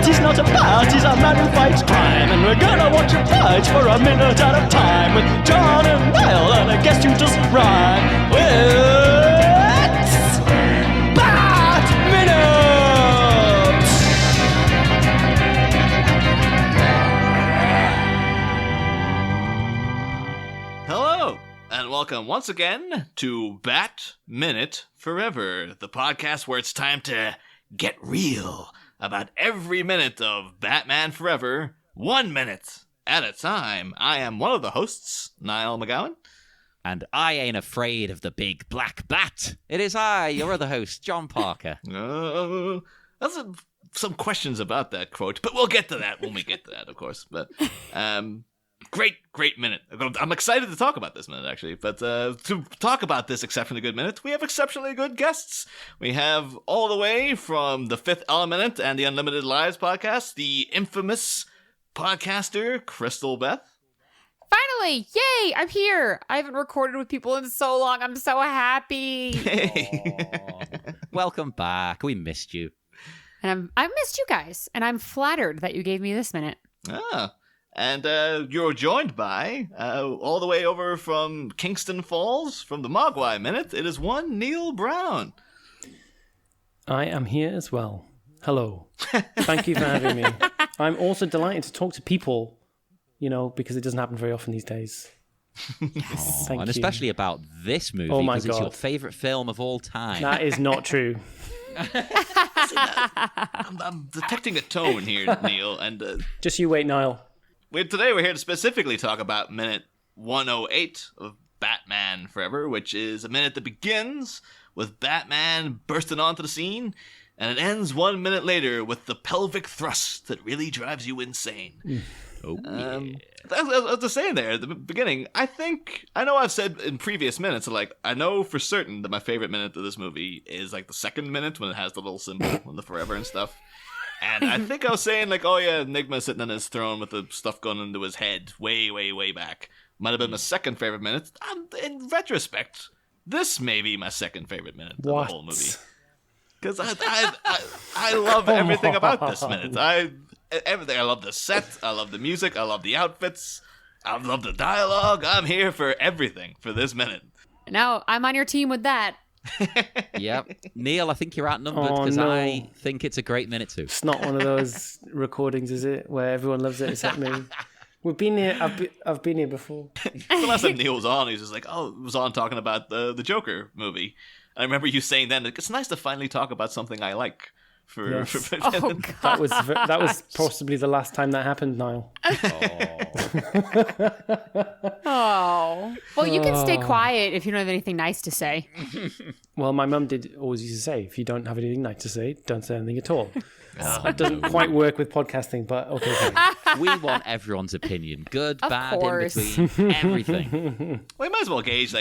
He's not a bat, he's a man who fights crime. And we're gonna watch him fight for a minute at a time. With John and Niall and a guest who doesn't rhyme. It's Bat Minute! Hello, and welcome once again to Bat Minute Forever, the podcast where it's time to get real about every minute of Batman Forever, 1 minute at a time. I am one of the hosts, Niall McGowan. And I ain't afraid of the big black bat. It is I, your other host, John Parker. That's some questions about that quote, but we'll get to that when we get to that, of course. But great minute. I'm excited to talk about this minute, actually. But to talk about this exceptionally good minute, we have exceptionally good guests. We have all the way from the Fifth Element and the Unlimited Lives podcast, the infamous podcaster, Crystal Beth. Finally! Yay! I'm here! I haven't recorded with people in so long. I'm so happy. Hey. Welcome back. We missed you. And I missed you guys. And I'm flattered that you gave me this minute. And you're joined by, all the way over from Kingston Falls, from the Mogwai Minute, it is one Neil Brown. I am here as well. Hello. Thank you for having me. I'm also delighted to talk to people, because it doesn't happen very often these days. Yes. Thank and you. Especially about this movie, Oh my because it's your God. favourite film of all time. That is not true. I'm detecting a tone here, Neil, and Just you wait, Niall. today we're here to specifically talk about minute 108 of Batman Forever, which is a minute that begins with Batman bursting onto the scene, and it ends 1 minute later with the pelvic thrust that really drives you insane. As I was saying there at the beginning, I know I've said in previous minutes, I know for certain that my favorite minute of this movie is the second minute when it has the little symbol and the forever and stuff. And I think I was saying Nygma sitting on his throne with the stuff going into his head way, way, way back. Might have been my second favorite minute. In retrospect, this may be my second favorite minute of the whole movie. Because I love everything about this minute. Everything. I love the set. I love the music. I love the outfits. I love the dialogue. I'm here for everything for this minute. Now, I'm on your team with that. Yep. Neil, I think you're outnumbered because no. I think it's a great minute too. It's not one of those recordings, is it? Where everyone loves it except me. We've been here. I've been here before. The last time Neil was on, he was just was on talking about the Joker movie. And I remember you saying then, it's nice to finally talk about something I like. Yes. Oh, God. That was possibly the last time that happened, Niall. Oh. Well, you can stay quiet if you don't have anything nice to say. Well, my mum did always used to say, if you don't have anything nice to say, don't say anything at all. It doesn't quite work with podcasting, but okay. Fine. We want everyone's opinion. Good, Of bad, course. in between, everything. Well, you might as well gauge,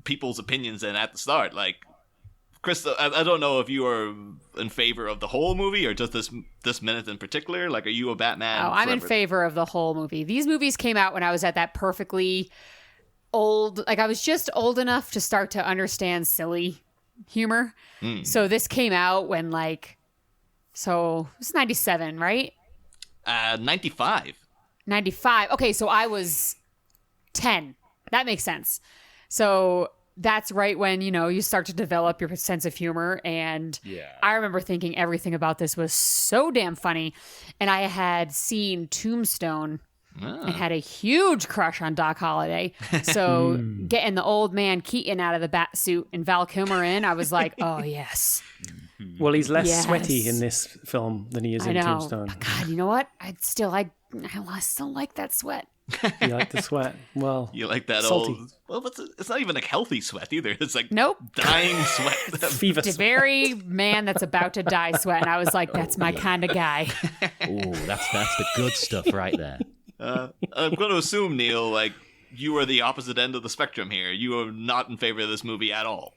people's opinions then at the start. Krista, I don't know if you are in favor of the whole movie or just this minute in particular. Are you a Batman? Oh, I'm in favor of the whole movie. These movies came out when I was at that perfectly old, I was just old enough to start to understand silly humor. So this came out when so it's 97, right? 95. 95. Okay, so I was 10. That makes sense. So that's right when, you start to develop your sense of humor. And I remember thinking everything about this was so damn funny. And I had seen Tombstone and had a huge crush on Doc Holliday. So getting the old man Keaton out of the bat suit and Val Kilmer in, I was like, oh, yes. Well, he's less sweaty in this film than he is in Tombstone. But God, you know what? I still like that sweat. You like the sweat? Well, you like that salty. old? Well, it's not even healthy sweat either. It's nope, dying sweat. Fever the sweat. very man that's about to die sweat, and I was like, that's my kind of guy. Oh, that's the good stuff right there. I'm going to assume, Neil, you are the opposite end of the spectrum here. You are not in favor of this movie at all.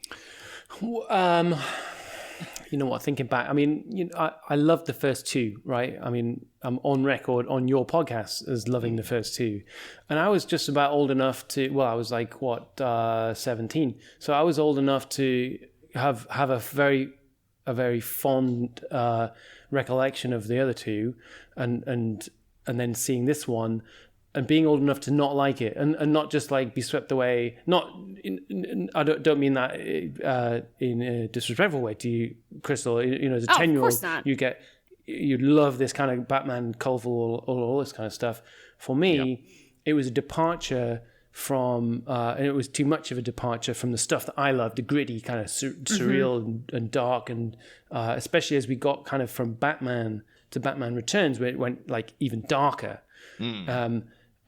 you know what, thinking back, I mean, I love the first two, right? I mean, I'm on record on your podcast as loving the first two. And I was just about old enough to, well, I was like, 17. So I was old enough to have a very fond recollection of the other two, and then seeing this one and being old enough to not like it, and not just like be swept away. I don't mean that in a disrespectful way to you, Crystal. As a 10-year-old, you love this kind of Batman, colorful, all this kind of stuff. For me, it was a departure from, and it was too much of a departure from the stuff that I loved, the gritty kind of surreal and dark, and especially as we got kind of from Batman to Batman Returns, where it went like even darker.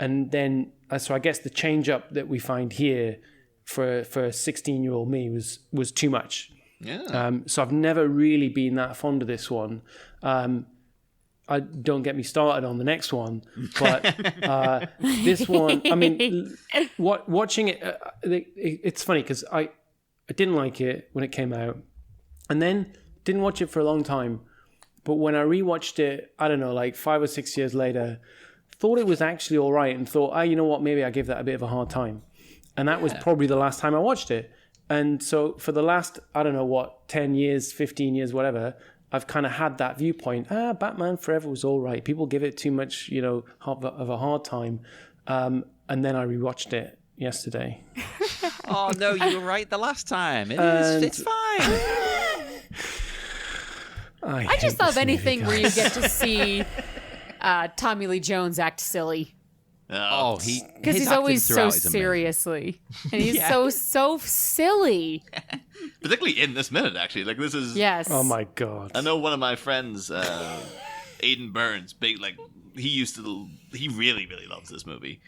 And then, so I guess the change up that we find here for a 16-year-old me was too much. Yeah. So I've never really been that fond of this one. I don't get me started on the next one, but this one, I mean, watching it, it's funny because I didn't like it when it came out, and then didn't watch it for a long time. But when I rewatched it, I don't know, like 5 or 6 years later, thought it was actually all right, and thought, you know what, maybe I gave that a bit of a hard time. And that was probably the last time I watched it. And so for the last, I don't know 10 years, 15 years, whatever, I've kind of had that viewpoint. Batman Forever was all right. People give it too much, of a hard time. And then I rewatched it yesterday. Oh, no, you were right the last time. It's fine. I just love anything where you get to see Tommy Lee Jones act silly. Oh, because he's always so seriously, and he's so silly. Particularly in this minute, actually. Like, this is... Yes. Oh, my God. I know one of my friends, Aiden Burns, he really, really loves this movie.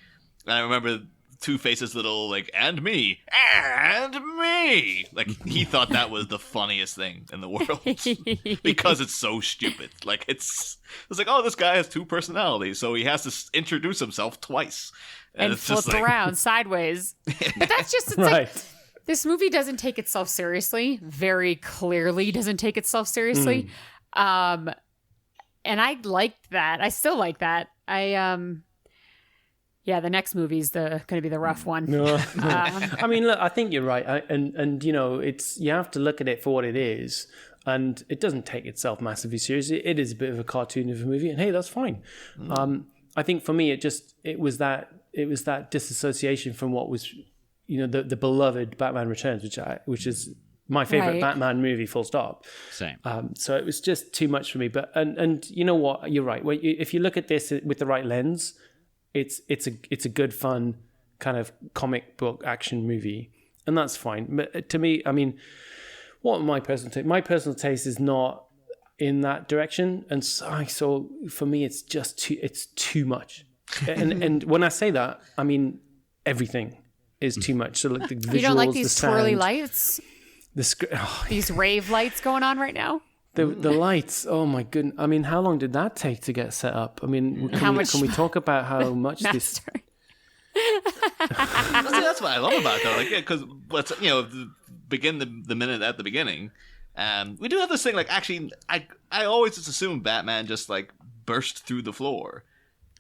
And I remember Two-Face's little, like, and me. Like, he thought that was the funniest thing in the world. Because it's so stupid. Like, it's like, oh, this guy has two personalities, so he has to introduce himself twice. And flip around sideways. But that's just, it's right. like, this movie doesn't take itself seriously. Very clearly doesn't take itself seriously. And I liked that. I still like that. Yeah, the next movie's going to be the rough one. No. I mean, look, I think you're right. And it's, you have to look at it for what it is. And it doesn't take itself massively seriously. It is a bit of a cartoon of a movie. And hey, that's fine. I think for me, it was that disassociation from what was, the beloved Batman Returns, which is my favorite Batman movie, full stop. Same. So it was just too much for me. But and you know what? You're right. If you look at this with the right lens, it's a good, fun kind of comic book action movie, and that's fine. But to me, I mean, what my personal taste? My personal taste is not in that direction, and so for me, it's just too much. And when I say that, I mean everything is too much. So like the visuals, you don't like these the twirly sound, lights? The these rave lights going on right now? The lights, oh my goodness. I mean, how long did that take to get set up? I mean, can we talk about how much this... That's what I love about it, though. Like, because begin the minute at the beginning, we do have this thing, like, actually, I always just assumed Batman just, like, burst through the floor.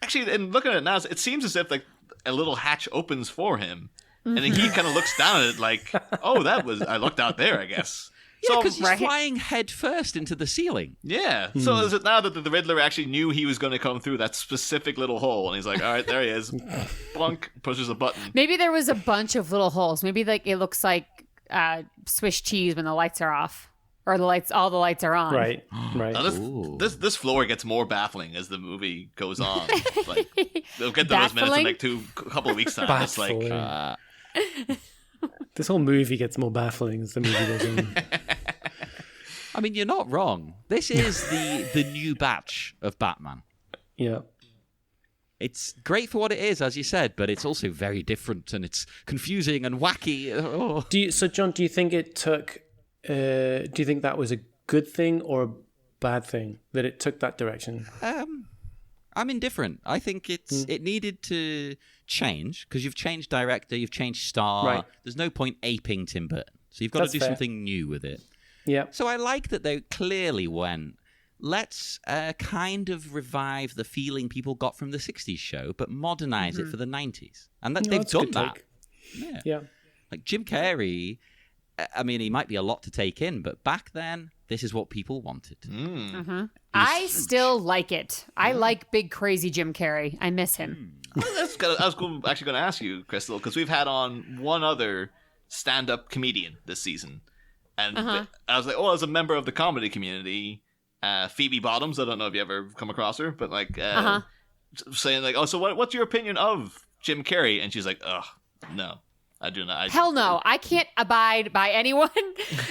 Actually, and looking at it now, it seems as if, like, a little hatch opens for him, and then he kind of looks down at it like, oh, I looked out there, I guess. Yeah, because he's flying head first into the ceiling. Yeah. So is it now that the Riddler actually knew he was going to come through that specific little hole, and he's like, all right, there he is. Blunk, pushes a button. Maybe there was a bunch of little holes. Maybe like it looks like Swiss cheese when the lights are off, or all the lights are on. Right. Now this floor gets more baffling as the movie goes on. Like, they'll get to those minutes in like a couple of weeks time. It's like this whole movie gets more baffling as the movie goes on. I mean, you're not wrong. This is the new batch of Batman. Yeah. It's great for what it is, as you said, but it's also very different, and it's confusing and wacky. Oh. So, John, do you think it took... do you think that was a good thing or a bad thing, that it took that direction? I'm indifferent. I think it needed to change, because you've changed director, you've changed star. Right. There's no point aping Tim Burton. So you've got to do something new with it. Yeah. So I like that they clearly went, let's kind of revive the feeling people got from the 60s show, but modernize it for the 90s. And that, they've that's a done good that. take. Yeah. Like Jim Carrey, I mean, he might be a lot to take in, but back then, this is what people wanted. I still like it. I like big, crazy Jim Carrey. I miss him. I was actually going to ask you, Crystal, because we've had on one other stand-up comedian this season. And I was like, as a member of the comedy community, Phoebe Bottoms, I don't know if you ever come across her, but like saying like, so what's your opinion of Jim Carrey? And she's like, no, I do not. Hell no. I can't abide by anyone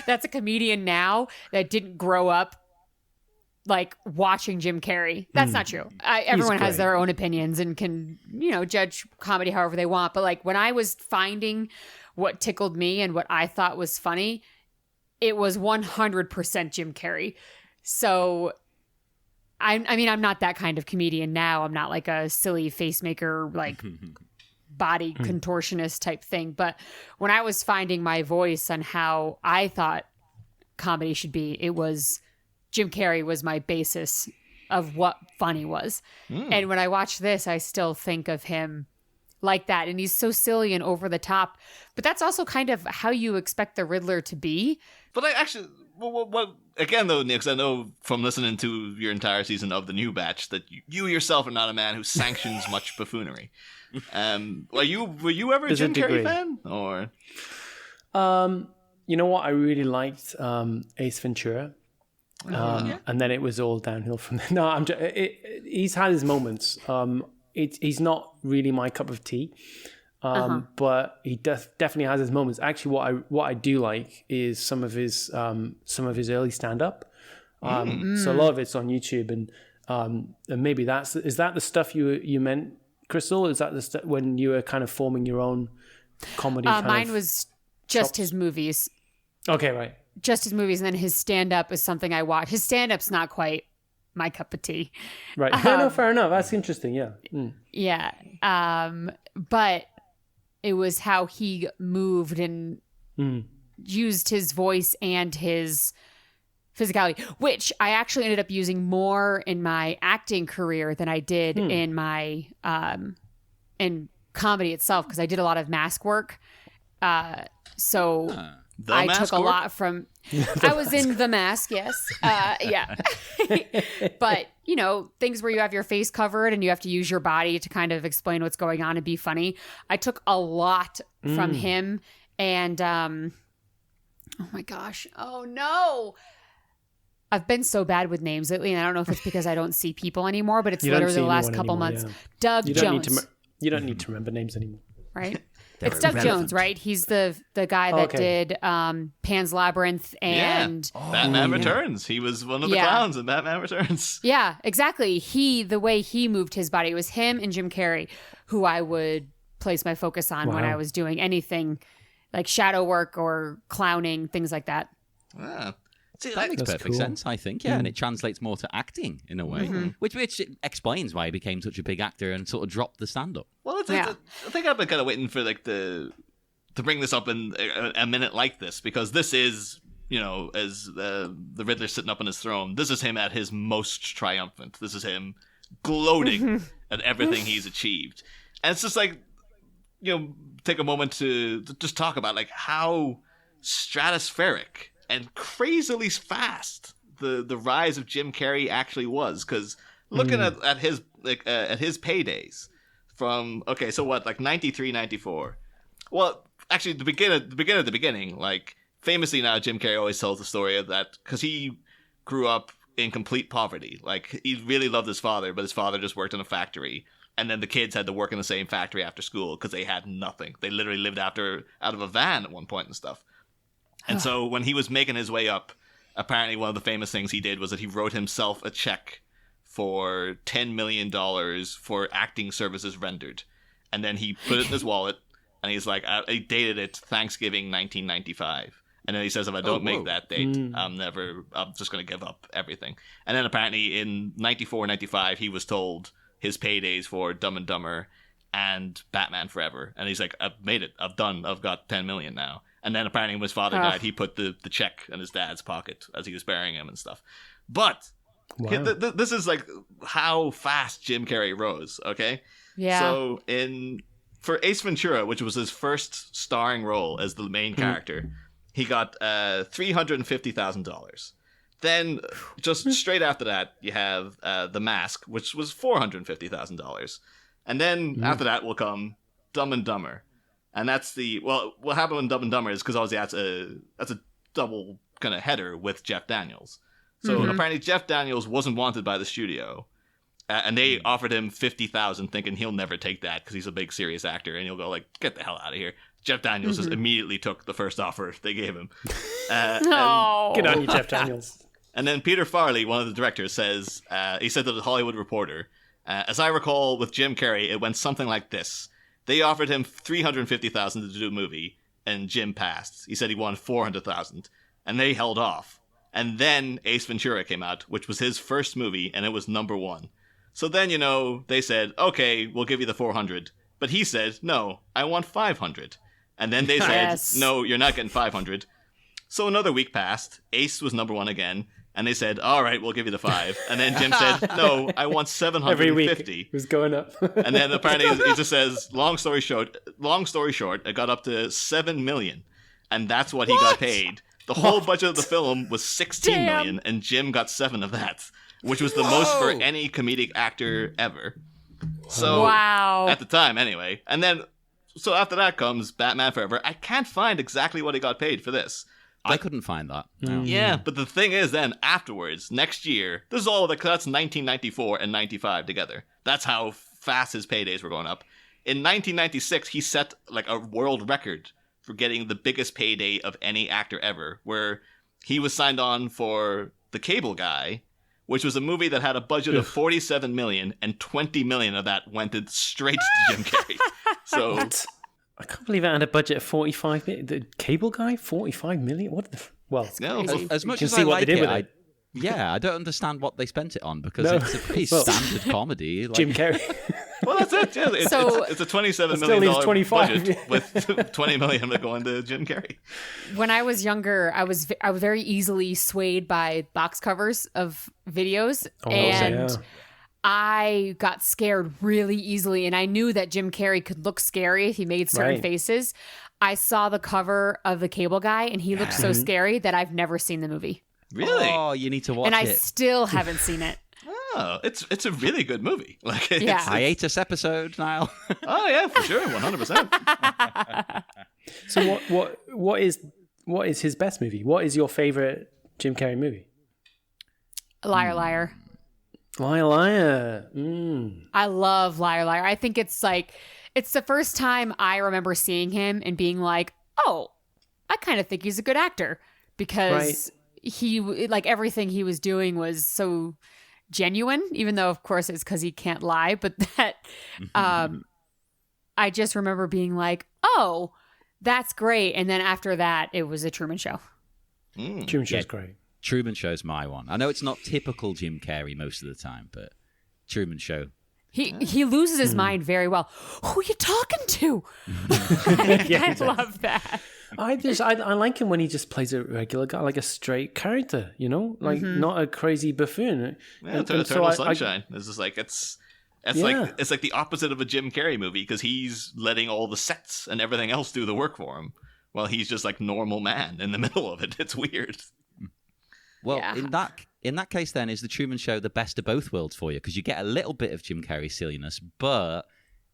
that's a comedian now that didn't grow up like watching Jim Carrey. That's not true. Everyone has their own opinions and can, judge comedy however they want. But like when I was finding what tickled me and what I thought was funny, it was 100% Jim Carrey. So I mean, I'm not that kind of comedian now. I'm not like a silly face maker, like body contortionist type thing. But when I was finding my voice on how I thought comedy should be, it was Jim Carrey was my basis of what funny was. And when I watch this, I still think of him like that. And he's so silly and over the top. But that's also kind of how you expect the Riddler to be. But I actually, what again though, Nick, 'cause I know from listening to your entire season of the new batch that you yourself are not a man who sanctions much buffoonery. Were you ever a Jim Carrey fan? Or you know what? I really liked Ace Ventura. And then it was all downhill from there. No, he's had his moments. He's not really my cup of tea, but he definitely has his moments. Actually, what I do like is some of his early stand up. So a lot of it's on YouTube, and maybe is that the stuff you meant, Crystal? Is that the stuff when you were kind of forming your own comedy? Mine was just his movies. Okay, right. Just his movies, and then his stand-up is something I watch. His stand-up's not quite my cup of tea. Right. No, fair enough. That's interesting, yeah. Yeah. But it was how he moved and used his voice and his physicality, which I actually ended up using more in my acting career than I did in my in comedy itself, because I did a lot of mask work. So... I took a lot from... I was in The Mask, yes. Yeah. But, things where you have your face covered and you have to use your body to kind of explain what's going on and be funny. I took a lot from him. And, oh my gosh. Oh, no. I've been so bad with names lately, and I don't know if it's because I don't see people anymore, but it's literally the last couple months. Yeah. Doug Jones. You don't need to remember names anymore. Right? It's Doug Jones, right? He's the guy that did Pan's Labyrinth and Batman Returns. He was one of the clowns in Batman Returns. Yeah, exactly. The way he moved his body, it was him and Jim Carrey who I would place my focus on when I was doing anything like shadow work or clowning, things like that. Ah. See, that makes perfect sense, I think. Yeah, and it translates more to acting in a way, which explains why he became such a big actor and sort of dropped the stand-up. Well, I think I've been kind of waiting for like to bring this up in a minute like this, because this is, as the Riddler sitting up on his throne, this is him at his most triumphant. This is him gloating at everything he's achieved, and it's just like, take a moment to just talk about like how stratospheric and crazily fast the rise of Jim Carrey actually was, because looking at his paydays from 93, 94. Well, actually, the beginning, like famously now, Jim Carrey always tells the story of that because he grew up in complete poverty. Like he really loved his father, but his father just worked in a factory. And then the kids had to work in the same factory after school because they had nothing. They literally lived out of a van at one point and stuff. And so when he was making his way up, apparently one of the famous things he did was that he wrote himself a check for $10 million for acting services rendered. And then he put it in his wallet, and he's like, I dated it Thanksgiving 1995. And then he says, if I don't make that date, I'm just going to give up everything. And then apparently in 94, 95, he was told his paydays for Dumb and Dumber and Batman Forever. And he's like, I've made it. I've got 10 million now. And then apparently when his father died, he put the check in his dad's pocket as he was burying him and stuff. But this is like how fast Jim Carrey rose, okay? Yeah. So for Ace Ventura, which was his first starring role as the main character, he got $350,000. Then just straight after that, you have The Mask, which was $450,000. And then after that will come Dumb and Dumber. And that's what happened in Dumb and Dumber is because obviously that's a double kind of header with Jeff Daniels. So apparently Jeff Daniels wasn't wanted by the studio. And they offered him $50,000 thinking he'll never take that because he's a big serious actor and he'll go like, get the hell out of here. Jeff Daniels just immediately took the first offer they gave him. Good on you, Jeff Daniels. And then Peter Farley, one of the directors, says, he said to the Hollywood Reporter, as I recall with Jim Carrey, it went something like this. They offered him $350,000 to do a movie, and Jim passed. He said he wanted $400,000, and they held off. And then Ace Ventura came out, which was his first movie, and it was number 1. So then, they said, okay, we'll give you the $400. But he said, no, I want $500. And then they said, no, you're not getting $500. So another week passed. Ace was number 1 again. And they said, all right, we'll give you the 5. And then Jim said, no, I want 750. Every week it was going up. And then apparently he just says, long story short, it got up to $7 million. And that's what he got paid. The whole budget of the film was $16 million, and Jim got 7 of that, which was the most for any comedic actor ever. So at the time, anyway. And then, so after that comes Batman Forever. I can't find exactly what he got paid for this. I couldn't find that. No. Yeah, but the thing is then, afterwards, next year, this is all, that's 1994 and 95 together. That's how fast his paydays were going up. In 1996, he set like a world record for getting the biggest payday of any actor ever, where he was signed on for The Cable Guy, which was a movie that had a budget of $47 million, and $20 million of that went straight to Jim Carrey. So... What? I can't believe it had a budget of 45 million. The Cable Guy, 45 million? What the... Well, as much you as can see I what like they did it, with it. I don't understand what they spent it on because it's a pretty standard comedy. Like... Jim Carrey. Well, that's it. Yeah, it's a $27 million 25, budget with $20 million going to Jim Carrey. When I was younger, I was very easily swayed by box covers of videos, I got scared really easily, and I knew that Jim Carrey could look scary if he made certain faces. I saw the cover of The Cable Guy, and he looked so scary that I've never seen the movie. Really? Oh, you need to watch it. And I still haven't seen it. Oh, it's a really good movie. Like, hiatus episode, Niall. Oh yeah, for sure, 100%. So what is his best movie? What is your favorite Jim Carrey movie? Liar, Liar. Liar, Liar. I love Liar, Liar. I think it's the first time I remember seeing him and being like, oh, I kind of think he's a good actor because he, like, everything he was doing was so genuine, even though, of course, it's because he can't lie. But that, I just remember being like, oh, that's great. And then after that, it was a Truman Show. Truman Show's great. Truman Show's my one. I know it's not typical Jim Carrey most of the time, but Truman Show. He loses his mind very well. Who are you talking to? I love that. I like him when he just plays a regular guy, like a straight character, like not a crazy buffoon. Yeah, Eternal Sunshine. It's just like it's like the opposite of a Jim Carrey movie because he's letting all the sets and everything else do the work for him, while he's just like normal man in the middle of it. It's weird. Well, in that case, then, is the Truman Show the best of both worlds for you? Because you get a little bit of Jim Carrey silliness, but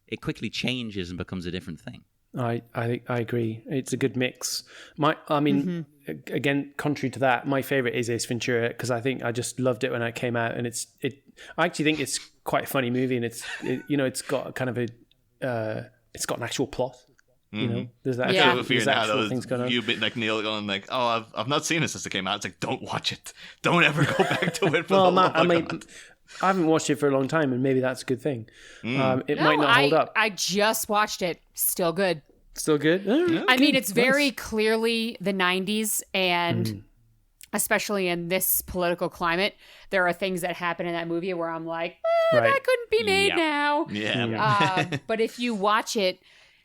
it quickly changes and becomes a different thing. I agree. It's a good mix. Again, contrary to that, my favorite is Ace Ventura because I think I just loved it when it came out, and I actually think it's quite a funny movie, and it's got kind of it's got an actual plot. There's that. I have a fear now though. You've been like Neil going like, "Oh, I've not seen it since it came out." It's like, don't watch it. Don't ever go back to it. I haven't watched it for a long time, and maybe that's a good thing. It might not hold up. I just watched it. Still good. Still good. I mean, it's very clearly the 90s, and especially in this political climate, there are things that happen in that movie where I'm like, that couldn't be made now. Yeah. But if you watch it,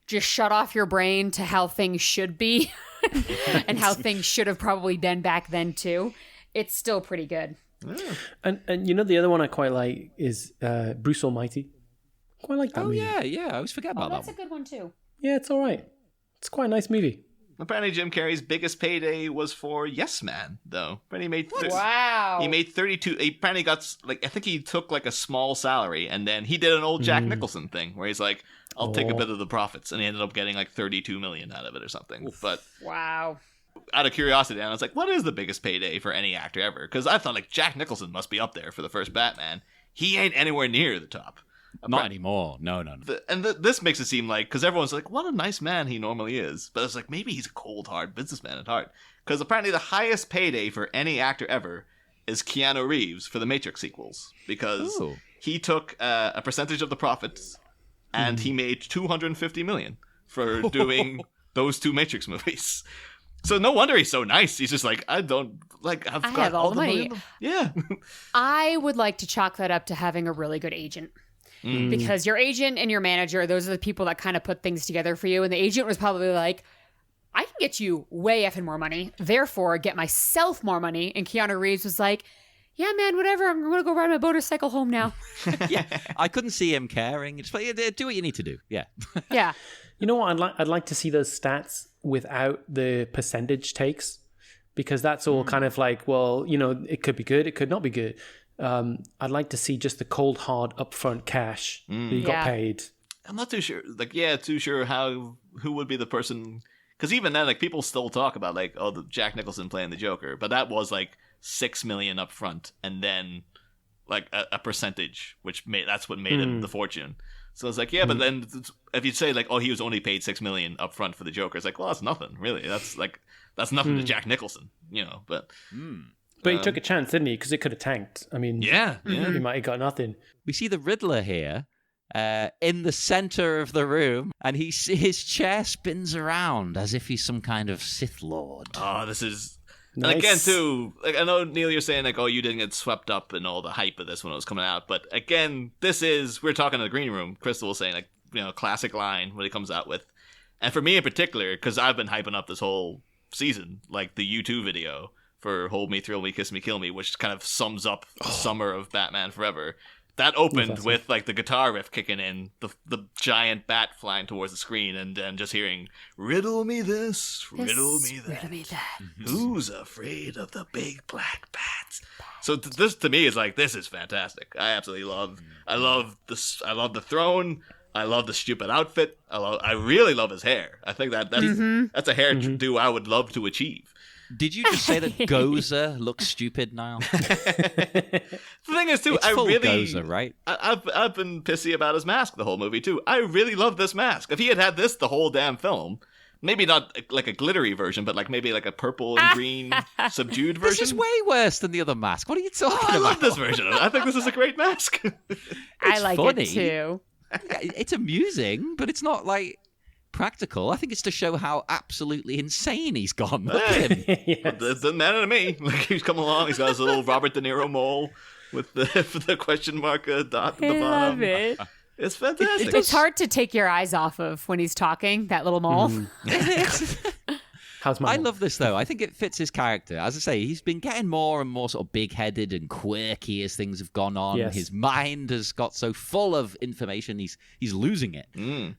just shut off your brain to how things should be and how things should have probably been back then too, it's still pretty good. And the other one I quite like is Bruce Almighty. Quite like that movie. Yeah. I always forget about that That's a good one too. Yeah, it's all right. It's quite a nice movie. Apparently, Jim Carrey's biggest payday was for Yes Man, though. Apparently, he made Wow. He made 32. He apparently got I think he took a small salary, and then he did an old Jack Nicholson thing where he's like, "I'll take a bit of the profits," and he ended up getting 32 million out of it or something. Oof. But wow. Out of curiosity, I was like, "What is the biggest payday for any actor ever?" Because I thought Jack Nicholson must be up there for the first Batman. He ain't anywhere near the top. Not anymore. No. This makes it seem because everyone's like, what a nice man he normally is. But it's maybe he's a cold, hard businessman at heart. Because apparently the highest payday for any actor ever is Keanu Reeves for the Matrix sequels. Because he took a percentage of the profits and he made $250 million for doing those 2 Matrix movies. So no wonder he's so nice. He's just I don't I have all the money. Yeah. I would like to chalk that up to having a really good agent. Because your agent and your manager, those are the people that kind of put things together for you. And the agent was probably like, I can get you way effing more money, therefore get myself more money. And Keanu Reeves was like, yeah, man, whatever. I'm going to go ride my motorcycle home now. Yeah, I couldn't see him caring. It's do what you need to do. Yeah. Yeah. You know what? I'd like to see those stats without the percentage takes, because that's all kind of it could be good, it could not be good. I'd like to see just the cold hard upfront cash that you got paid. I'm not too sure. Too sure who would be the person, because even then, people still talk about the Jack Nicholson playing the Joker, but that was $6 million up front, and then a percentage, that's what made him the fortune. So it's but then if you say he was only paid $6 million up front for the Joker, it's well, that's nothing really. That's nothing to Jack Nicholson, but. But he took a chance, didn't he? Because it could have tanked. I mean, yeah. He might have got nothing. We see the Riddler here in the center of the room, and his chair spins around as if he's some kind of Sith Lord. Oh, this is... Nice. And again, too, I know, Neil, you're saying, you didn't get swept up in all the hype of this when it was coming out, but again, we're talking in the green room, Crystal was saying, classic line when he comes out with. And for me in particular, because I've been hyping up this whole season, the U2 video for Hold Me, Thrill Me, Kiss Me, Kill Me, which kind of sums up the summer of Batman Forever. That opened with the guitar riff kicking in, the giant bat flying towards the screen, and then just hearing riddle me this, riddle me that. Riddle me that. Who's afraid of the big black bats? So this to me is this is fantastic. I absolutely love. I love this. I love the throne. I love the stupid outfit. I really love his hair. I think that's a hairdo I would love to achieve. Did you just say that Gozer looks stupid, Niall? The thing is, too, it's full Gozer, right? I've been pissy about his mask the whole movie, too. I really love this mask. If he had this the whole damn film, maybe not a glittery version, but maybe a purple and green subdued version. This is way worse than the other mask. What are you talking about? I love this version of it. I think this is a great mask. I like funny. it, too. It's amusing, but it's not practical. I think it's to show how absolutely insane he's gone. Look at him. Yes. Doesn't matter to me. He's come along. He's got his little Robert De Niro mole with the question mark dot at the bottom. It's fantastic. It's hard to take your eyes off of when he's talking, that little mole. How's my I love this, though. I think it fits his character. As I say, he's been getting more and more sort of big-headed and quirky as things have gone on. Yes. His mind has got so full of information, he's losing it.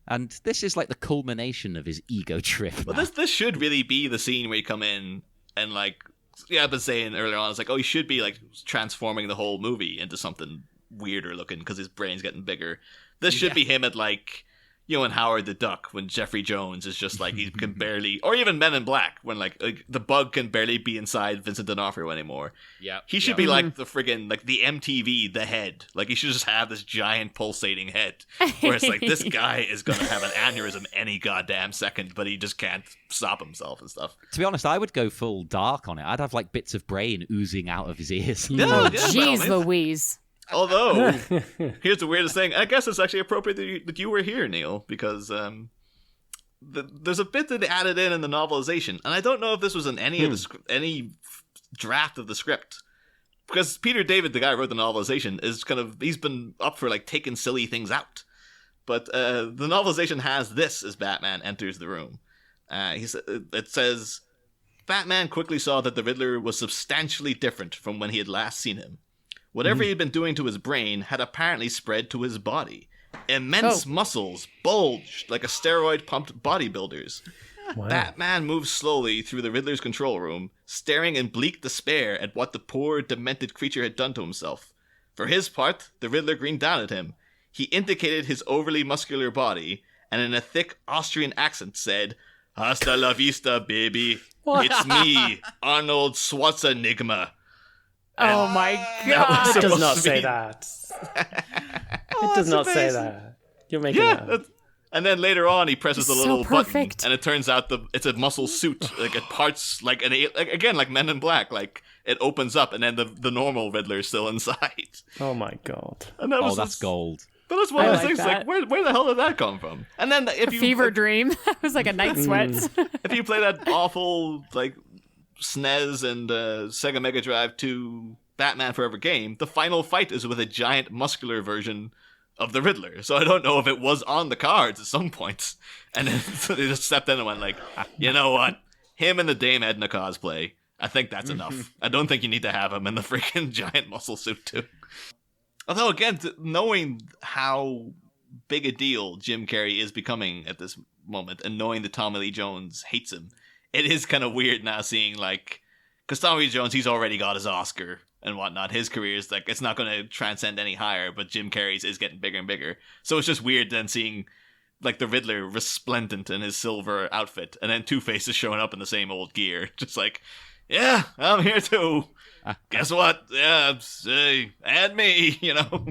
And this is the culmination of his ego trip. Well, this should really be the scene where you come in and I've been saying earlier on, it's he should be transforming the whole movie into something weirder looking because his brain's getting bigger. This should be him at in Howard the Duck when Jeffrey Jones is just he can barely, or even Men in Black when the bug can barely be inside Vincent D'Onofrio anymore. Yeah, he should be the friggin' the MTV the head. He should just have this giant pulsating head where it's this guy is gonna have an aneurysm any goddamn second, but he just can't stop himself and stuff. To be honest, I would go full dark on it. I'd have bits of brain oozing out of his ears. Jeez Louise. Although, here's the weirdest thing. I guess it's actually appropriate that you were here, Neil, because there's a bit that they added in the novelization, and I don't know if this was in any draft of the script. Because Peter David, the guy who wrote the novelization, he's been up for taking silly things out. But the novelization has this as Batman enters the room. It says, Batman quickly saw that the Riddler was substantially different from when he had last seen him. Whatever he had been doing to his brain had apparently spread to his body. Immense muscles bulged like a steroid-pumped bodybuilder's. Wow. Batman moved slowly through the Riddler's control room, staring in bleak despair at what the poor, demented creature had done to himself. For his part, the Riddler grinned down at him. He indicated his overly muscular body, and in a thick Austrian accent said, "Hasta la vista, baby. It's me, Arnold SchwarzeNygma." Oh my god! It does not say that. It does not say that. You're making it up. And then later on, he presses a little button, and it turns out it's a muscle suit. Like it parts like again like Men in Black. Like it opens up, and then the normal Riddler is still inside. Oh my god! And that's gold. But that's one of those things. Like where the hell did that come from? And then if you fever dream, that was like a night sweats. If you play that awful like SNES and Sega Mega Drive 2 Batman Forever game, the final fight is with a giant muscular version of the Riddler. So I don't know if it was on the cards at some point. And then so they just stepped in and went like, you know what? Him and the Dame Edna cosplay, I think that's enough. I don't think you need to have him in the freaking giant muscle suit too. Although again, knowing how big a deal Jim Carrey is becoming at this moment and knowing that Tommy Lee Jones hates him, it is kind of weird now seeing like, because Tommy Lee Jones, he's already got his Oscar and whatnot. His career is like, it's not going to transcend any higher, but Jim Carrey's is getting bigger and bigger. So it's just weird then seeing like the Riddler resplendent in his silver outfit, and then Two-Face is showing up in the same old gear. Just like, yeah, I'm here too. Guess what? Yeah, and me, you know.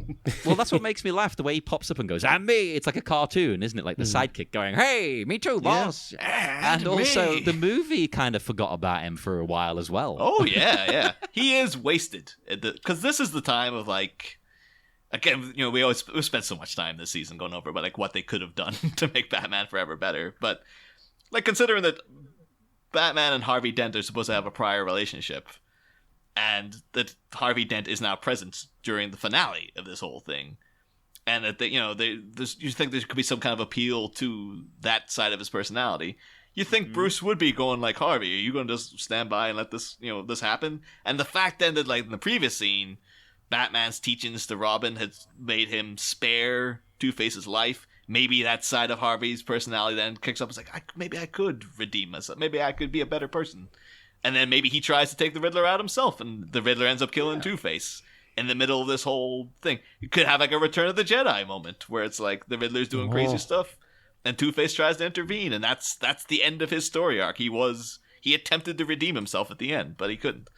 Well, that's what makes me laugh. The way he pops up and goes, "And me." It's like a cartoon, isn't it? Like the sidekick going, "Hey, me too, boss." Yeah, and also, the movie kind of forgot about him for a while as well. Oh yeah. He is wasted because this is the time of like. Again, you know, we spent so much time this season going over about like what they could have done to make Batman Forever better, but like considering that Batman and Harvey Dent are supposed to have a prior relationship, and that Harvey Dent is now present during the finale of this whole thing, and that you think there could be some kind of appeal to that side of his personality. You think Bruce would be going like, Harvey, are you going to just stand by and let this this happen? And the fact then that like in the previous scene, Batman's teachings to Robin had made him spare Two-Face's life. Maybe that side of Harvey's personality then kicks up. It's like, maybe I could redeem myself. Maybe I could be a better person. And then maybe he tries to take the Riddler out himself, and the Riddler ends up killing Two-Face in the middle of this whole thing. You could have like a Return of the Jedi moment where it's like the Riddler's doing crazy stuff, and Two-Face tries to intervene, and that's the end of his story arc. He attempted to redeem himself at the end, but he couldn't.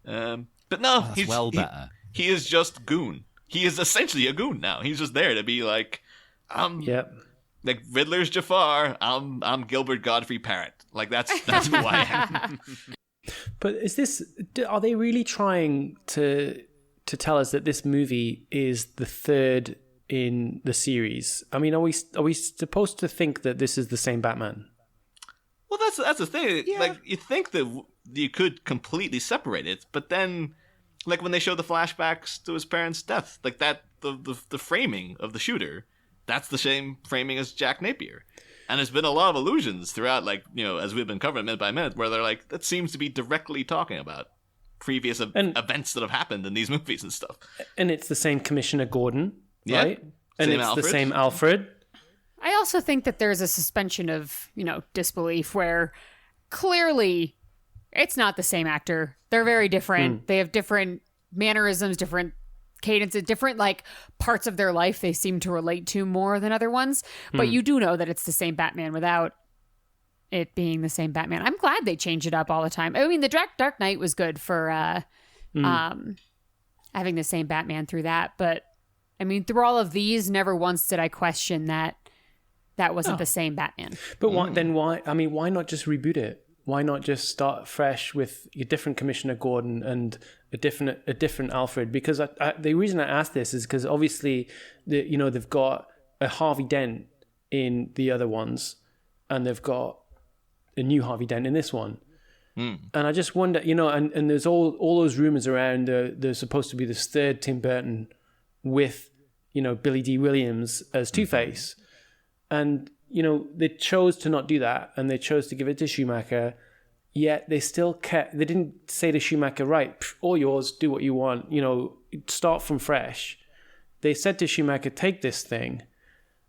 But no, he's well better. He is just goon. He is essentially a goon now. He's just there to be like, like Riddler's Jafar. I'm Gilbert Godfrey Parrott. Like that's who I am. But are they really trying to tell us that this movie is the third in the series? I mean, are we supposed to think that this is the same Batman? Well, that's the thing. Yeah. Like you think that you could completely separate it, but then like when they show the flashbacks to his parents' death, like that the framing of the shooter, that's the same framing as Jack Napier. And there's been a lot of allusions throughout, like, as we've been covering minute by minute, where they're like, that seems to be directly talking about previous events that have happened in these movies and stuff. And it's the same Commissioner Gordon, right? And it's Alfred. The same Alfred. I also think that there's a suspension of, disbelief where clearly it's not the same actor. They're very different. They have different mannerisms, different cadences, different like parts of their life they seem to relate to more than other ones. But you do know that it's the same Batman without it being the same Batman. I'm glad they change it up all the time. I mean, the Dark Knight was good for having the same Batman through that. But I mean, through all of these, never once did I question that wasn't the same Batman. But why not just reboot it? Why not just start fresh with a different Commissioner Gordon and a different Alfred? Because the reason I ask this is because obviously they've got a Harvey Dent in the other ones, and they've got a new Harvey Dent in this one. And I just wonder, and there's all those rumors around. There's supposed to be this third Tim Burton with Billy D. Williams as Two-Face. And they chose to not do that, and they chose to give it to Schumacher. Yet they didn't say to Schumacher, right, all yours, do what you want, start from fresh. They said to Schumacher, take this thing,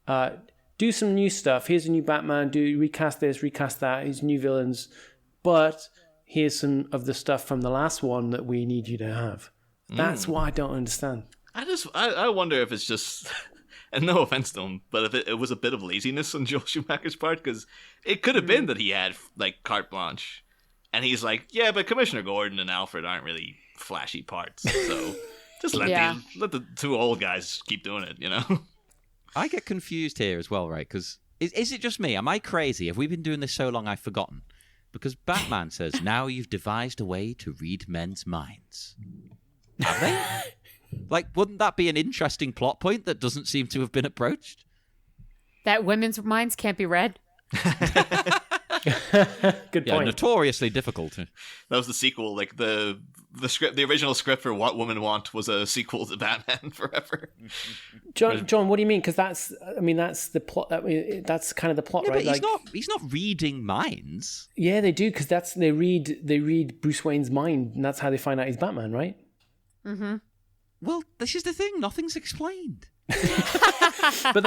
do some new stuff. Here's a new Batman, recast this, recast that, here's new villains. But here's some of the stuff from the last one that we need you to have. That's what I don't understand. I wonder if it's just, and no offense to him, but if it was a bit of laziness on Joel Schumacher's part, because it could have been that he had like carte blanche. And he's like, yeah, but Commissioner Gordon and Alfred aren't really flashy parts. So just let the two old guys keep doing it, I get confused here as well, right? Because is it just me? Am I crazy? Have we been doing this so long I've forgotten? Because Batman says, now you've devised a way to read men's minds. Have they? Like, wouldn't that be an interesting plot point that doesn't seem to have been approached? That women's minds can't be read? Good point. Notoriously difficult. That was the sequel. Like the script, the original script for What Women Want was a sequel to Batman Forever. John, what do you mean? Because that's the plot. That's kind of the plot, right? But he's not reading minds. Yeah, they do, because they read Bruce Wayne's mind, and that's how they find out he's Batman, right? Mm-hmm. Well, this is the thing. Nothing's explained. But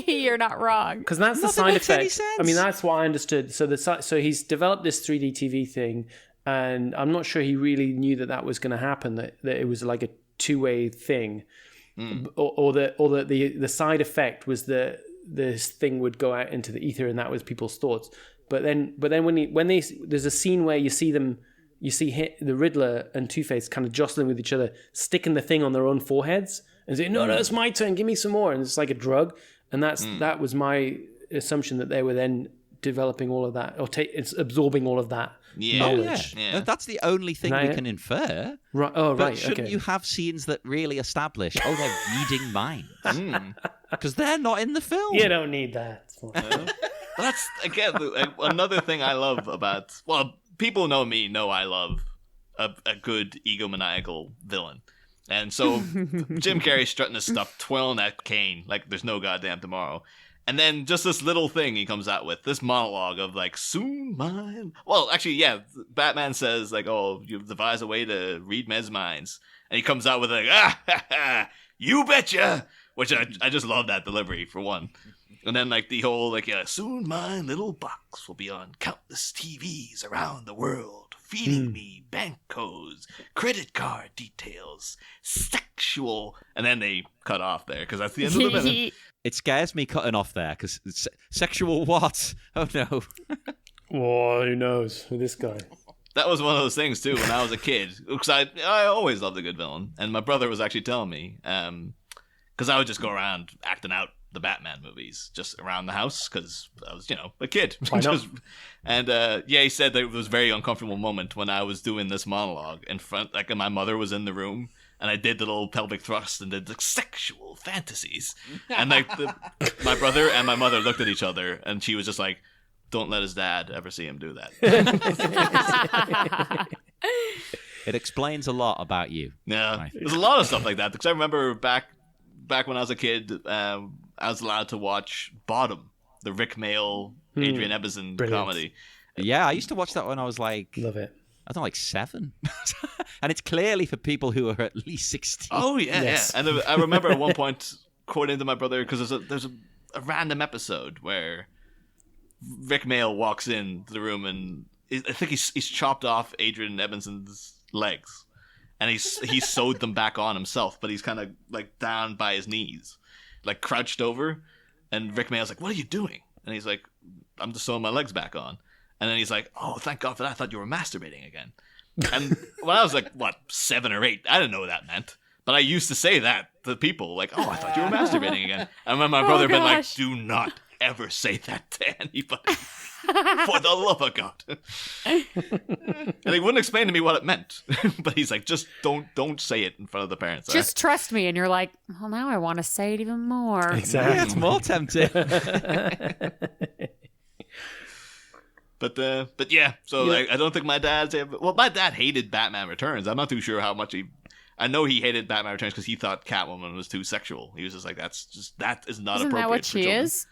you're not wrong, because that's the side effect. That's what I understood. So he's developed this 3D TV thing, and I'm not sure he really knew that was going to happen. That it was like a two-way thing, or that the side effect was that this thing would go out into the ether, and that was people's thoughts. But then when there's a scene where you see the Riddler and Two-Face kind of jostling with each other, sticking the thing on their own foreheads and saying, no, it's my turn, give me some more. And it's like a drug. And that was my assumption, that they were then developing all of that, or it's absorbing all of that knowledge. Yeah. That's the only thing we can infer. Right. Oh, but right. Shouldn't you have scenes that really establish, they're reading minds? Because they're not in the film. You don't need that. That's, again, another thing I love about... Well, people know me, know I love a good egomaniacal villain. And so Jim Carrey strutting his stuff, twirling that cane like there's no goddamn tomorrow. And then just this little thing he comes out with, this monologue of like, soon mine. Well, actually, yeah, Batman says like, oh, you've devised a way to read men's minds. And he comes out with like, you betcha. Which I just love that delivery, for one. And then like the whole like, soon my little box will be on countless TVs around the world, feeding me bank codes, credit card details, sexual. And then they cut off there, because that's the end of the minute. It scares me cutting off there, because sexual what? Oh no. Oh, who knows with this guy? That was one of those things too when I was a kid, because I always loved a good villain, and my brother was actually telling me, because I would just go around acting out the Batman movies just around the house, because I was, a kid. And he said that it was a very uncomfortable moment when I was doing this monologue in front, like, and my mother was in the room, and I did the little pelvic thrust and did the sexual fantasies, and like my brother and my mother looked at each other, and she was just like, "Don't let his dad ever see him do that." It explains a lot about you. Yeah, there's a lot of stuff like that, because I remember back when I was a kid, I was allowed to watch Bottom, the Rick Mayall, Adrian Ebbison comedy. Yeah, I used to watch that when I was like... Love it. I don't know, like 7. And it's clearly for people who are at least 16. Oh, yeah, yes. Yeah. And I remember at one point quoting to my brother, because there's a random episode where Rick Mayall walks into the room, and I think he's chopped off Adrian Ebbison's legs. And he's sewed them back on himself, but he's kind of like down by his knees, like crouched over. And Rick Mayall's like, "What are you doing?" And he's like, "I'm just sewing my legs back on." And then he's like, "Oh, thank God for that. I thought you were masturbating again." And when I was like, 7 or 8, I didn't know what that meant. But I used to say that to people, like, "Oh, I thought you were masturbating again." And when my brother had been like, "Do not ever say that to anybody. For the love of God." And he wouldn't explain to me what it meant. But he's like, just don't say it in front of the parents. Just trust me. And you're like, well, now I want to say it even more. Exactly. Yeah, it's more tempting. But yeah, so yeah. I don't think my dad's ever... Well, my dad hated Batman Returns. I'm not too sure how much I know he hated Batman Returns because he thought Catwoman was too sexual. He was just like, that is not Isn't appropriate that what for she children. is?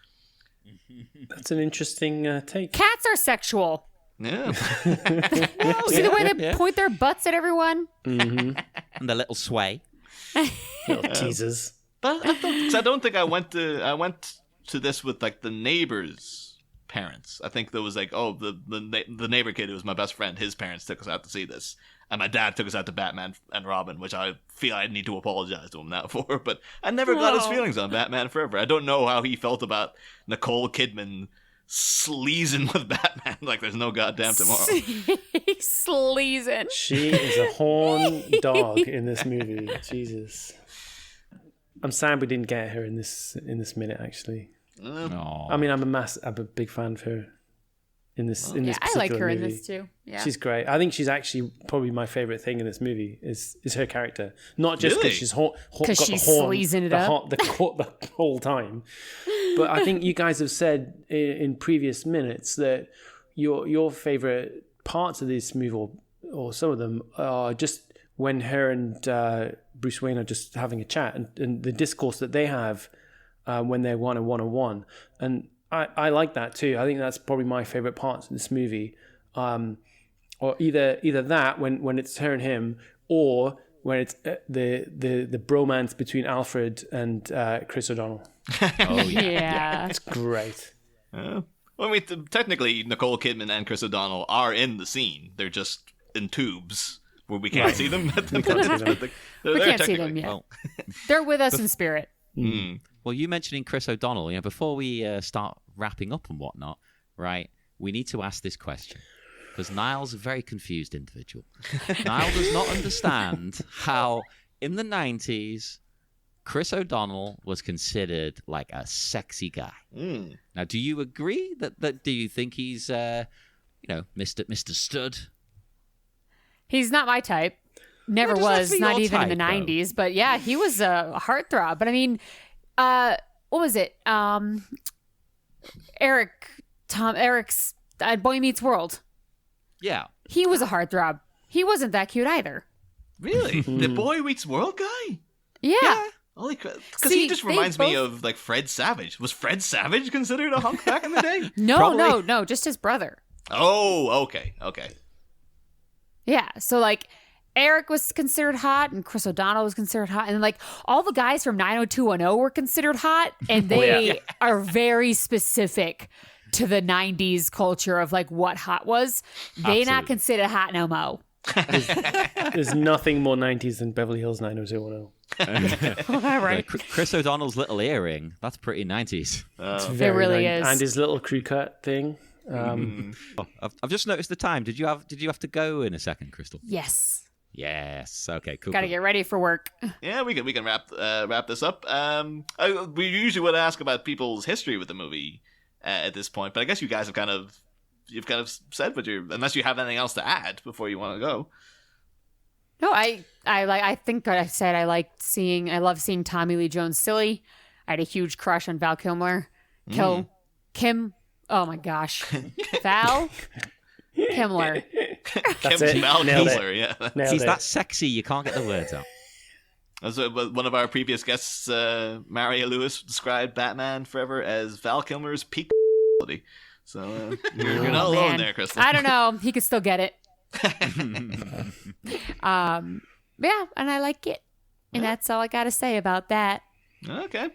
That's an interesting take. Cats are sexual. Yeah. See the way they point their butts at everyone? And the little sway. Little teasers. But I don't think I went to this with like the neighbors' parents. I think there was like, oh, the neighbor kid who was my best friend, his parents took us out to see this. And my dad took us out to Batman and Robin, which I feel I need to apologize to him now for. But I never got his feelings on Batman Forever. I don't know how he felt about Nicole Kidman sleazing with Batman like there's no goddamn tomorrow. Sleazing. She is a horn dog in this movie. Jesus. I'm sad we didn't get her in this minute, actually. I mean, I'm a big fan of her in this. In this I like particular her movie. in this too. Yeah, She's great. I think she's actually probably my favorite thing in this movie is her character. Not just because Really? she's because got she's the horn, sleazing it the, up the whole time. But I think you guys have said in previous minutes that your favorite parts of this movie, or some of them, are just when her and Bruce Wayne are just having a chat and the discourse that they have when they're one-on-one. And I like that too. I think that's probably my favorite parts of this movie. Or either that when it's her and him, or when it's the bromance between Alfred and Chris O'Donnell. Oh, yeah. It's great. Well, I mean, technically, Nicole Kidman and Chris O'Donnell are in the scene. They're just in tubes where we can't see them. We can't see them. We can't see them yet. Well, They're with us in spirit. well, you mentioning Chris O'Donnell, before we start wrapping up and whatnot, right, we need to ask this question. Because Niall's a very confused individual. Niall does not understand how, in the 90s, Chris O'Donnell was considered like a sexy guy. Now, do you agree that do you think he's, Mr. Stud? He's not my type. Never Well, it doesn't have was, to be not your even in the type, though. 90s. But yeah, he was a heartthrob. But I mean, what was it? Eric's Boy Meets World. Yeah. He was a heartthrob. He wasn't that cute either. Really? The Boy Meets World guy? Yeah. Holy crap. Because See, he just they reminds me both- of like Fred Savage. Was Fred Savage considered a hunk back in the day? No, just his brother. Oh, okay. Yeah. So like Eric was considered hot and Chris O'Donnell was considered hot. And like all the guys from 90210 were considered hot. And they are very specific to the 90s culture of like what hot was. They not considered hot no mo. There's nothing more 90s than Beverly Hills 90210. All right. Chris O'Donnell's little earring, that's pretty 90s. It's It very really 90s. is. And his little crew cut thing. I've just noticed the time. Did you have to go in a second, Crystal? Yes. Yes. Okay, cool. Got to cool. get ready for work. Yeah, we can wrap this up. We usually would ask about people's history with the movie at this point, but I guess you guys have kind of said what you're, unless you have anything else to add before you want to go. No, I think I said I love seeing Tommy Lee Jones silly. I had a huge crush on Val Kilmer. Kim. Oh my gosh. Val Kilmer. That's it. Val Nailed it. Kilmer, yeah. Nailed He's it. that sexy, you can't get the words out. As one of our previous guests, Maria Lewis, described Batman Forever as Val Kilmer's peak quality. So you're not alone there, Crystal. I don't know. He could still get it. Yeah, and I like it. And that's all I got to say about that. Okay.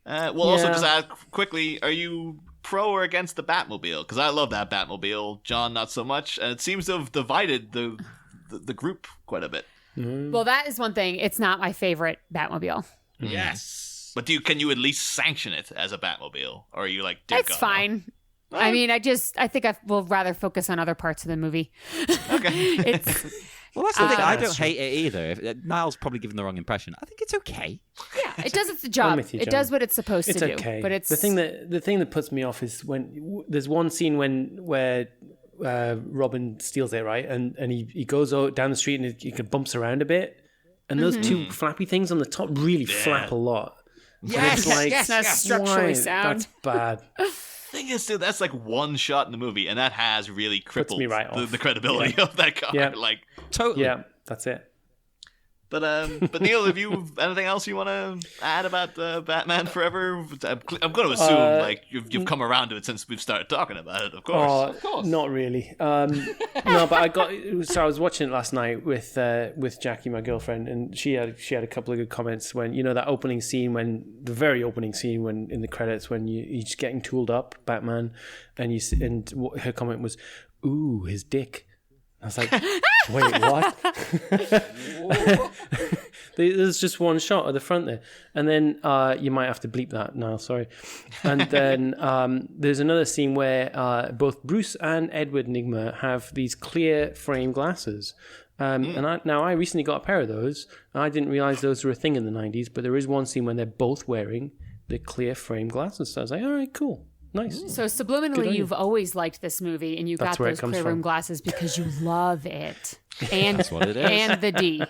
We'll also just add quickly, are you pro or against the Batmobile? Because I love that Batmobile. John, not so much. And it seems to have divided the group quite a bit. Well, that is one thing. It's not my favorite Batmobile. Yes. But can you at least sanction it as a Batmobile? Or are you like, dear It's God, fine. no? I mean, I think I will rather focus on other parts of the movie. Okay. Well, that's the thing. I that's don't hate it either. Niall's probably given the wrong impression. I think it's okay. Yeah, it does its job. with you, It John. does what it's supposed It's to do. okay. But it's the thing that puts me off is when there's one scene where Robin steals it, right, and he goes out down the street and he bumps around a bit, and those two flappy things on the top really flap a lot. yes, like, that's structurally Why? sound. That's bad. Thing is, dude, that's like one shot in the movie, and that has really crippled me right off. the credibility of that car. Yeah. Like, Totally. Yeah, that's it. But Neil, have you anything else you want to add about Batman Forever? I'm going to assume like you've come around to it since we've started talking about it. Of course. Not really. No, but I was watching it last night with Jackie, my girlfriend, and she had a couple of good comments when that opening scene, the very opening scene when in the credits when you're just getting tooled up, Batman, and her comment was, "Ooh, his dick." I was like, wait, what? There's just one shot at the front there. And then you might have to bleep that now, sorry. And then there's another scene where both Bruce and Edward Nygma have these clear frame glasses. And I recently got a pair of those. I didn't realize those were a thing in the 90s, but there is one scene when they're both wearing the clear frame glasses. So I was like, all right, cool. Nice. So subliminally, you've always liked this movie, and you got those clear room glasses because you love it. And That's what it is. And the D.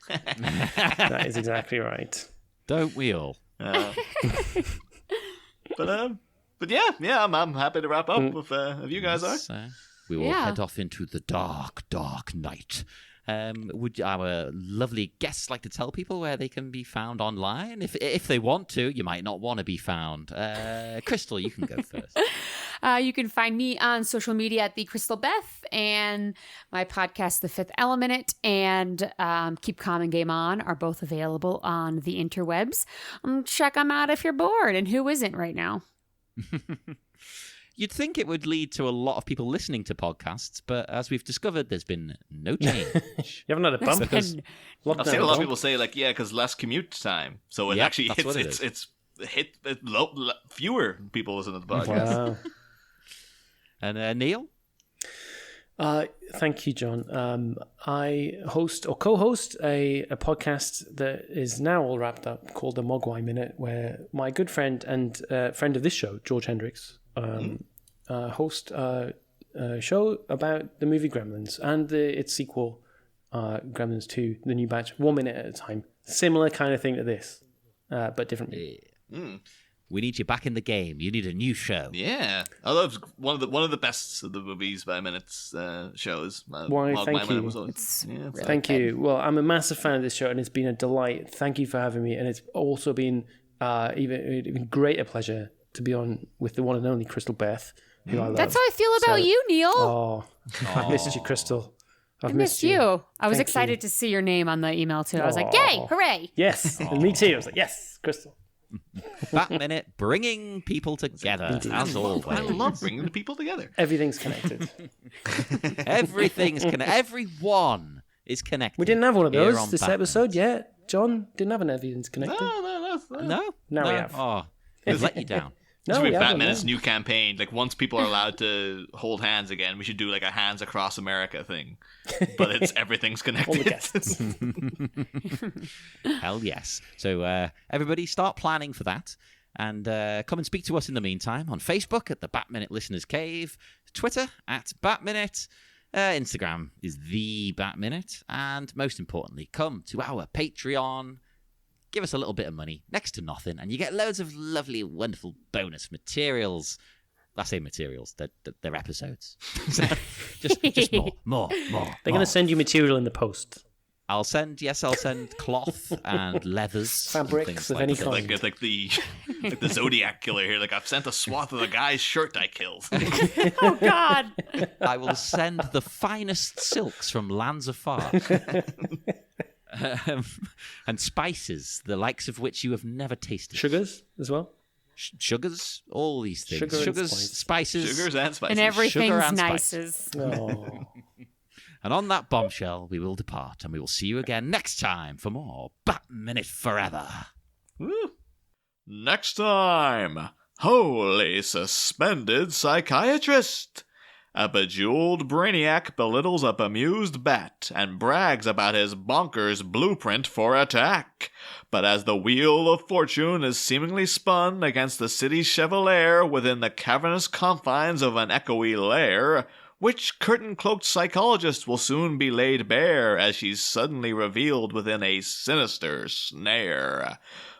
That is exactly right. Don't we all? But yeah, I'm happy to wrap up if you guys are. We will head off into the dark, dark night. Would our lovely guests like to tell people where they can be found online? If they want to, you might not want to be found. Crystal, you can go first. You can find me on social media at the Crystal Beth, and my podcast, The Fifth Element, and Keep Calm and Game On are both available on the interwebs. Check them out if you're bored, and who isn't right now? You'd think it would lead to a lot of people listening to podcasts, but as we've discovered, there's been no change. You haven't had a bump? I've seen a lot of people say, like, because less commute time. So it actually hits, fewer people listen to the podcast. Wow. And Neil? Thank you, John. I host or co-host a podcast that is now all wrapped up called the Mogwai Minute, where my good friend and friend of this show, George Hendricks, host a show about the movie Gremlins and its sequel, Gremlins 2, the new batch, 1 minute at a time. Similar kind of thing to this, but different. We need you back in the game. You need a new show. Yeah, I love one of the best of the movies by minutes shows. Why? Thank you. Thank you. Well, I'm a massive fan of this show, and it's been a delight. Thank you for having me, and it's also been even greater pleasure to be on with the one and only Crystal Beth, who I love. That's how I feel about you, Neil. Oh, I missed you, Crystal. I missed you. I was excited to see your name on the email too. I was like, yay, hooray. Yes, and me too. I was like, yes, Crystal. Bat Minute, bringing people together, as always. I love bringing people together. Everything's connected. Everything's connected. Everyone is connected. We didn't have one of here those on this Bat episode yet. John didn't have an Everything's Connected. No? Now we have. Oh, we've let you down. This will be Batman's new campaign. Like, once people are allowed to hold hands again, we should do like a Hands Across America thing. But it's everything's connected. All the guests. Hell yes. So everybody start planning for that. And come and speak to us in the meantime on Facebook at the Bat Minute Listeners Cave, Twitter at Bat Minute, Instagram is the Bat Minute, and most importantly, come to our Patreon. Give us a little bit of money, next to nothing, and you get loads of lovely, wonderful bonus materials. I say materials, they're episodes. just more. They're going to send you material in the post. I'll send cloth and leathers, fabrics of any kind. Like the Zodiac killer here. Like, I've sent a swath of the guy's shirt I killed. Oh God! I will send the finest silks from lands afar. And spices, the likes of which you have never tasted. Sugars as well. Sugars, all these things. Sugars, spices, sugars and spices, and everything's sugar and nices. Oh. And on that bombshell, we will depart, and we will see you again next time for more Bat Minute Forever. Woo. Next time, holy suspended psychiatrist. A bejeweled brainiac belittles a bemused bat and brags about his bonkers blueprint for attack. But as the wheel of fortune is seemingly spun against the city's chevalier within the cavernous confines of an echoey lair, which curtain-cloaked psychologist will soon be laid bare as she's suddenly revealed within a sinister snare.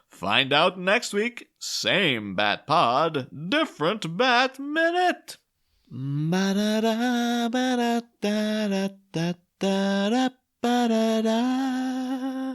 Find out next week. Same Bat Pod, different Bat Minute. Ba-da-da, ba-da-da-da-da-da-da-da-da-da.